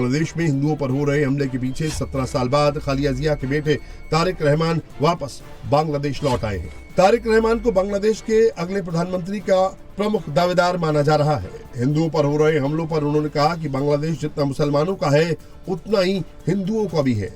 बांग्लादेश में हिंदुओं पर हो रहे हमले के पीछे 17 साल बाद खालिया जिया के बेटे तारिक रहमान वापस बांग्लादेश लौट आए हैं। तारिक रहमान को बांग्लादेश के अगले प्रधानमंत्री का प्रमुख दावेदार माना जा रहा है। हिंदुओं पर हो रहे हमलों पर उन्होंने कहा कि बांग्लादेश जितना मुसलमानों का है उतना ही हिंदुओं का भी है।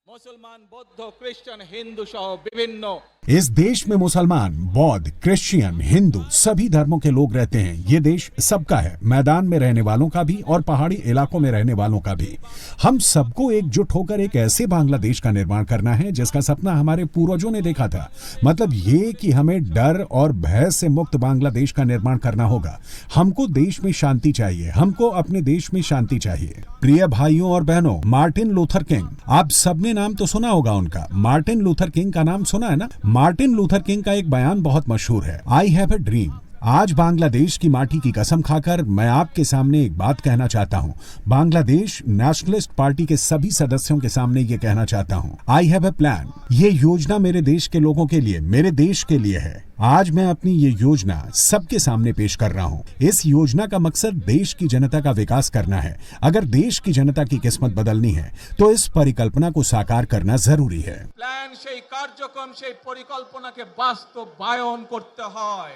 मुसलमान, बौद्ध, क्रिश्चियन, हिंदू सह विभिन्न इस देश में मुसलमान, बौद्ध, क्रिश्चियन, हिंदू सभी धर्मों के लोग रहते हैं। ये देश सबका है, मैदान में रहने वालों का भी और पहाड़ी इलाकों में रहने वालों का भी। हम सबको एकजुट होकर एक ऐसे बांग्लादेश का निर्माण करना है जिसका सपना हमारे पूर्वजों ने देखा था। मतलब ये कि हमें डर और भय से मुक्त बांग्लादेश का निर्माण करना होगा। हमको देश में शांति चाहिए, हमको अपने देश में शांति चाहिए। प्रिय भाइयों और बहनों, मार्टिन लूथर किंग, आप सबने नाम तो सुना होगा उनका। मार्टिन लूथर किंग का नाम सुना है ना? मार्टिन लूथर किंग का एक बयान बहुत मशहूर है, आई हैव अ ड्रीम। आज बांग्लादेश की माटी की कसम खाकर मैं आपके सामने एक बात कहना चाहता हूं। बांग्लादेश नेशनलिस्ट पार्टी के सभी सदस्यों के सामने ये कहना चाहता हूं, आई हैव अ प्लान। ये योजना मेरे देश के लोगों के लिए, मेरे देश के लिए है। आज मैं अपनी ये योजना सबके सामने पेश कर रहा हूं। इस योजना का मकसद देश की जनता का विकास करना है। अगर देश की जनता की किस्मत बदलनी है तो इस परिकल्पना को साकार करना जरूरी है। प्लान সেই কার্যক্রম সেই পরিকল্পনাকে বাস্তবায়ন করতে হয়।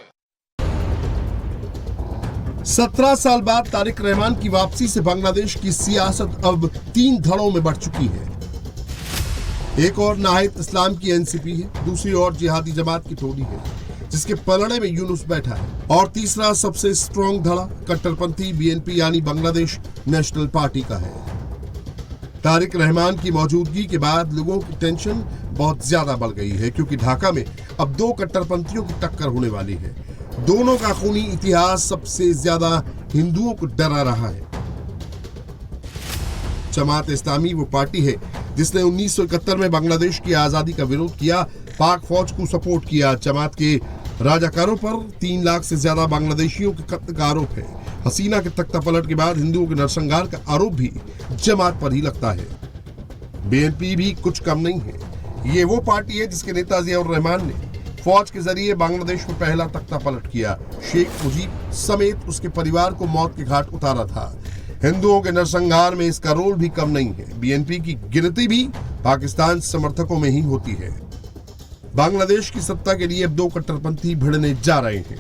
17 साल बाद तारिक रहमान की वापसी से बांग्लादेश की सियासत अब 3 धड़ों में बढ़ चुकी है। एक और नाहिद इस्लाम की एनसीपी है, दूसरी ओर जिहादी जमात की टोली है जिसके पलड़े में यूनुस बैठा है, और तीसरा सबसे स्ट्रॉन्ग धड़ा कट्टरपंथी बीएनपी यानी बांग्लादेश नेशनल पार्टी का है। तारिक रहमान की मौजूदगी के बाद लोगों की टेंशन बहुत ज्यादा बढ़ गई है क्योंकि ढाका में अब 2 कट्टरपंथियों की टक्कर होने वाली है। दोनों का खूनी इतिहास सबसे ज्यादा हिंदुओं को डरा रहा है। जमात इस्लामी वो पार्टी है जिसने 1971 में बांग्लादेश की आजादी का विरोध किया, पाक फौज को सपोर्ट किया। जमात के राजाकारों पर 3 लाख से ज्यादा बांग्लादेशियों के कत्ल का आरोप है। हसीना के तख्ता पलट के बाद हिंदुओं के नरसंहार का आरोप भी जमात पर ही लगता है। बीएनपी भी कुछ कम नहीं है। ये वो पार्टी है जिसके नेता जियाउर रहमान ने फौज के जरिए बांग्लादेश में पहला तख्ता पलट किया, शेख मुजीब समेत उसके परिवार को मौत के घाट उतारा था। हिंदुओं के नरसंहार में इसका रोल भी कम नहीं है। बीएनपी की गिनती भी पाकिस्तान समर्थकों में ही होती है। बांग्लादेश की सत्ता के लिए अब 2 कट्टरपंथी भिड़ने जा रहे हैं,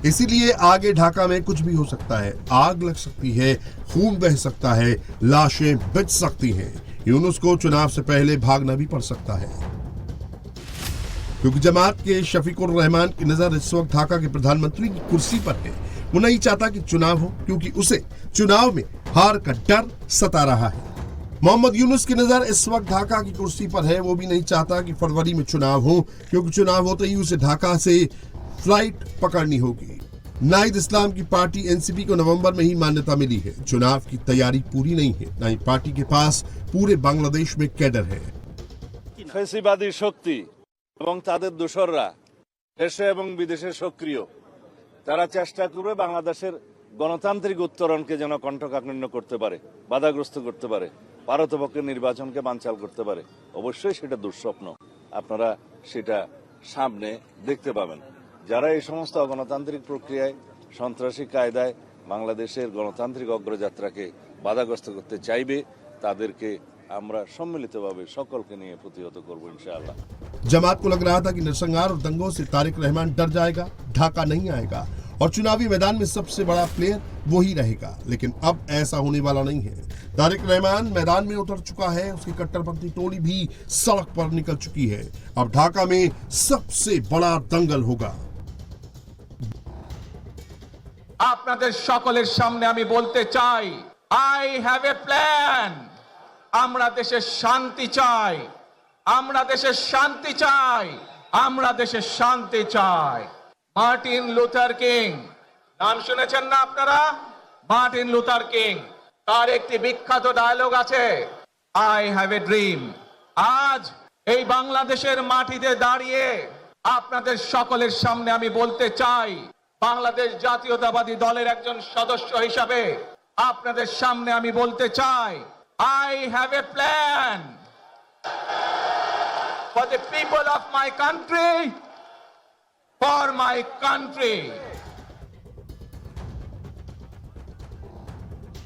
इसीलिए आगे ढाका में कुछ भी हो सकता है। आग लग सकती है, खून बह सकता है, लाशें बिछ सकती हैं। यूनुस को चुनाव से पहले भागना भी पड़ सकता है क्योंकि जमात के शफीकुर रहमान की नजर इस वक्त ढाका के प्रधानमंत्री की कुर्सी पर है। वो नहीं चाहता कि चुनाव हो क्योंकि उसे चुनाव में हार का डर सता रहा है। मोहम्मद यूनुस की नजर इस वक्त ढाका की कुर्सी पर है। वो भी नहीं चाहता कि फरवरी में चुनाव हो क्योंकि चुनाव होते ही उसे ढाका से फ्लाइट पकड़नी होगी। नाहिद इस्लाम की पार्टी एनसीपी को नवंबर में ही मान्यता मिली है। चुनाव की तैयारी पूरी नहीं है, न ही पार्टी के पास पूरे बांग्लादेश में कैडर है। ফ্যাসিবাদী শক্তি এবং তাদের দোসররা দেশে এবং বিদেশে সক্রিয়, তারা চেষ্টা করবে বাংলাদেশের গণতান্ত্রিক উত্তরণকে যেন কণ্ঠকাঠিন্য করতে পারে, বাধাগ্রস্ত করতে পারে, পারতপক্ষে নির্বাচনকে বানচাল করতে পারে। অবশ্যই সেটা দুঃস্বপ্ন, আপনারা সেটা সামনে দেখতে পাবেন। যারা এই সমস্ত অগণতান্ত্রিক প্রক্রিয়ায়, সন্ত্রাসী কায়দায় বাংলাদেশের গণতান্ত্রিক অগ্রযাত্রাকে বাধাগ্রস্ত করতে চাইবে তাদেরকে আমরা সম্মিলিতভাবে সকলকে নিয়ে প্রতিহত করব इंशाअल्लाह। जमात को लग रहा था कि नरसंहार और दंगों से तारिक रहमान डर जाएगा, ढाका नहीं आएगा और चुनावी मैदान में सबसे बड़ा प्लेयर वही रहेगा, लेकिन अब ऐसा होने वाला नहीं है। तारिक रहमान मैदान में उतर चुका है, उसकी कट्टरपंथी टोली भी सड़क पर निकल चुकी है। अब ढाका में सबसे बड़ा दंगल होगा। আপনাদের সকলের সামনে আমি বলতে চাই, আই হ্যাভ এ প্ল্যান। আমরা দেশে শান্তি চাই, আমরা দেশে শান্তি চাই, আমরা দেশে শান্তি চাই। মার্টিন লুথার কিং নাম শুনেছেন না আপনারা? মার্টিন লুথার কিং, তার একটি বিখ্যাত ডায়লগ আছে, আই হ্যাভ এ ড্রিম। আজ এই বাংলাদেশের মাটিতে দাঁড়িয়ে আপনাদের সকলের সামনে আমি বলতে চাই, বাংলাদেশ জাতীয়তাবাদী দলের একজন সদস্য হিসাবে আপনাদের সামনে আমি বলতে চাই, I have a plan for the people of my country, for my country.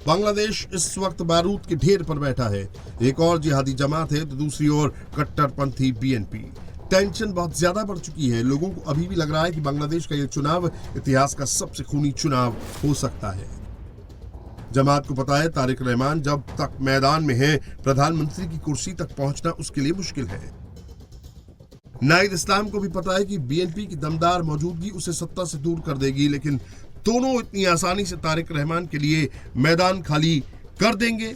Bangladesh इस वक्त बारूद के ढेर पर बैठा है। एक और जिहादी जमात है तो दूसरी ओर कट्टरपंथी बीएनपी। टेंशन बहुत ज्यादा बढ़ चुकी है। लोगों को अभी भी लग रहा है कि बांग्लादेश का यह चुनाव इतिहास का सबसे खूनी चुनाव हो सकता है। जमात को पता है तारिक रहमान जब तक मैदान में है, प्रधानमंत्री की कुर्सी तक पहुंचना उसके लिए मुश्किल है। नाइद इस्लाम को भी पता है कि बीएनपी की दमदार मौजूदगी उसे सत्ता से दूर कर देगी, लेकिन दोनों इतनी आसानी से तारिक रहमान के लिए मैदान खाली कर देंगे,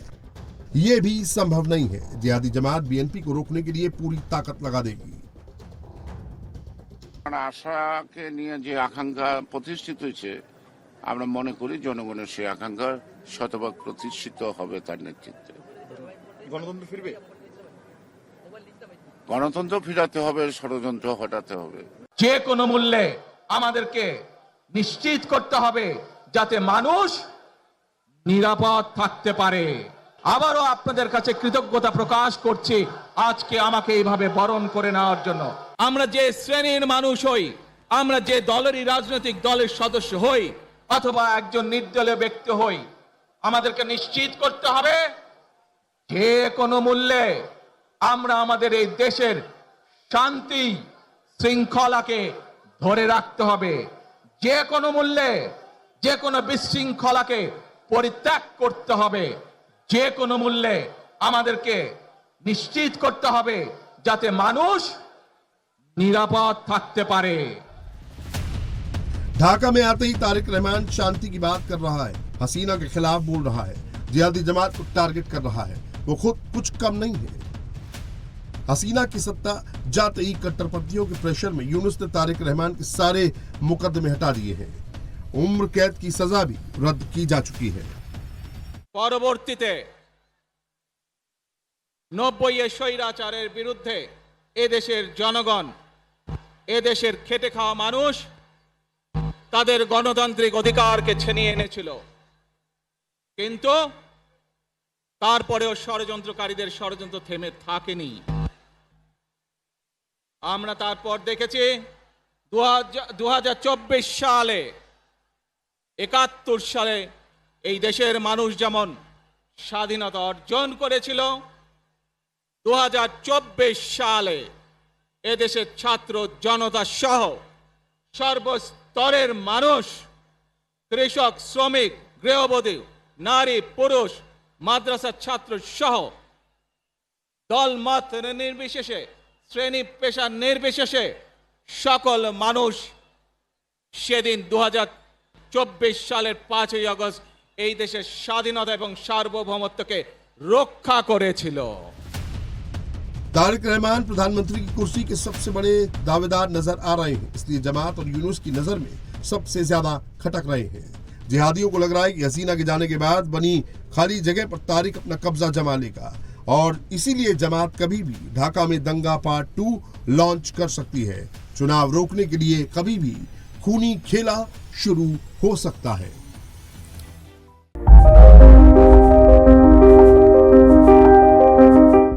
ये भी संभव नहीं है। जिहादी जमात बीएनपी को रोकने के लिए पूरी ताकत लगा देगी। আশাকে নিয়ে যে আকাঙ্ক্ষা প্রতিষ্ঠিত হয়েছে, আমরা মনে করি জনগণের সেই আকাঙ্ক্ষা শতভাগ প্রতিষ্ঠিত হবে তার নেতৃত্বে। গণতন্ত্র ফিরবে, গণতন্ত্র ফিরাতে হবে, ষড়যন্ত্র হটাতে হবে। যে কোনো মূল্যে আমাদেরকে নিশ্চিত করতে হবে যাতে মানুষ নিরাপদ থাকতে পারে। আবারও আপনাদের কাছে কৃতজ্ঞতা প্রকাশ করছি আজকে আমাকে এইভাবে বরণ করে নেওয়ার জন্য। আমরা যে শ্রেণীর মানুষ হই, আমরা যে দলেরই রাজনৈতিক দলের সদস্য হই অথবা একজন নির্দলীয় ব্যক্তি হই, আমাদেরকে নিশ্চিত করতে হবে যে কোনো মূল্যে আমরা আমাদের এই দেশের শান্তি শৃঙ্খলাকে ধরে রাখতে হবে। যে কোনো মূল্যে যে কোনো বিশৃঙ্খলাকে পরিত্যাগ করতে হবে। যে কোনো মূল্যে আমাদেরকে নিশ্চিত করতে হবে যাতে মানুষ নিরাপদ থাকতে পারে। ढाका में आते ही तारिक रहमान शांति की बात कर रहा है, हसीना के खिलाफ बोल रहा है, जिहादी जमात को टारगेट कर रहा है। वो खुद कुछ कम नहीं है। हसीना की सत्ता जाते ही कट्टरपंथियों के प्रेशर में यूनुस ने तारिक रहमान के सारे मुकदमे हटा दिए हैं। उम्र कैद की सजा भी रद्द की जा चुकी है। পরবর্তীতে 90 স্বৈরাচারের বিরুদ্ধে এদেশের জনগণ, এদেশের খেটে খাওয়া মানুষ তাদের গণতান্ত্রিক অধিকারকে ছিনিয়ে এনেছিল, কিন্তু তারপরেও ষড়যন্ত্রকারীদের ষড়যন্ত্র থেমে থাকেনি। আমরা তারপর দেখেছি 2024 সালে, 71 সালে এই দেশের মানুষ যেমন স্বাধীনতা অর্জন করেছিল, 2024 সালে এদেশের ছাত্র জনতা সহ সর্বস্তরের মানুষ, কৃষক, শ্রমিক, গৃহবধূ, নারী, পুরুষ, মাদ্রাসার ছাত্র সহ দল মত নির্বিশেষে, শ্রেণী পেশা নির্বিশেষে সকল মানুষ সেদিন 2024 সালের 5ই আগস্ট এই দেশের স্বাধীনতা এবং সার্বভৌমত্বকে রক্ষা করেছিল। तारिक रहमान प्रधानमंत्री की कुर्सी के सबसे बड़े दावेदार नजर आ रहे हैं, इसलिए जमात और यूनुस की नजर में सबसे ज्यादा खटक रहे हैं। जिहादियों को लग रहा है कि हसीना के जाने के बाद बनी खाली जगह पर तारिक अपना कब्जा जमा लेगा और इसीलिए जमात कभी भी ढाका में दंगा पार्ट 2 लॉन्च कर सकती है। चुनाव रोकने के लिए कभी भी खूनी खेला शुरू हो सकता है।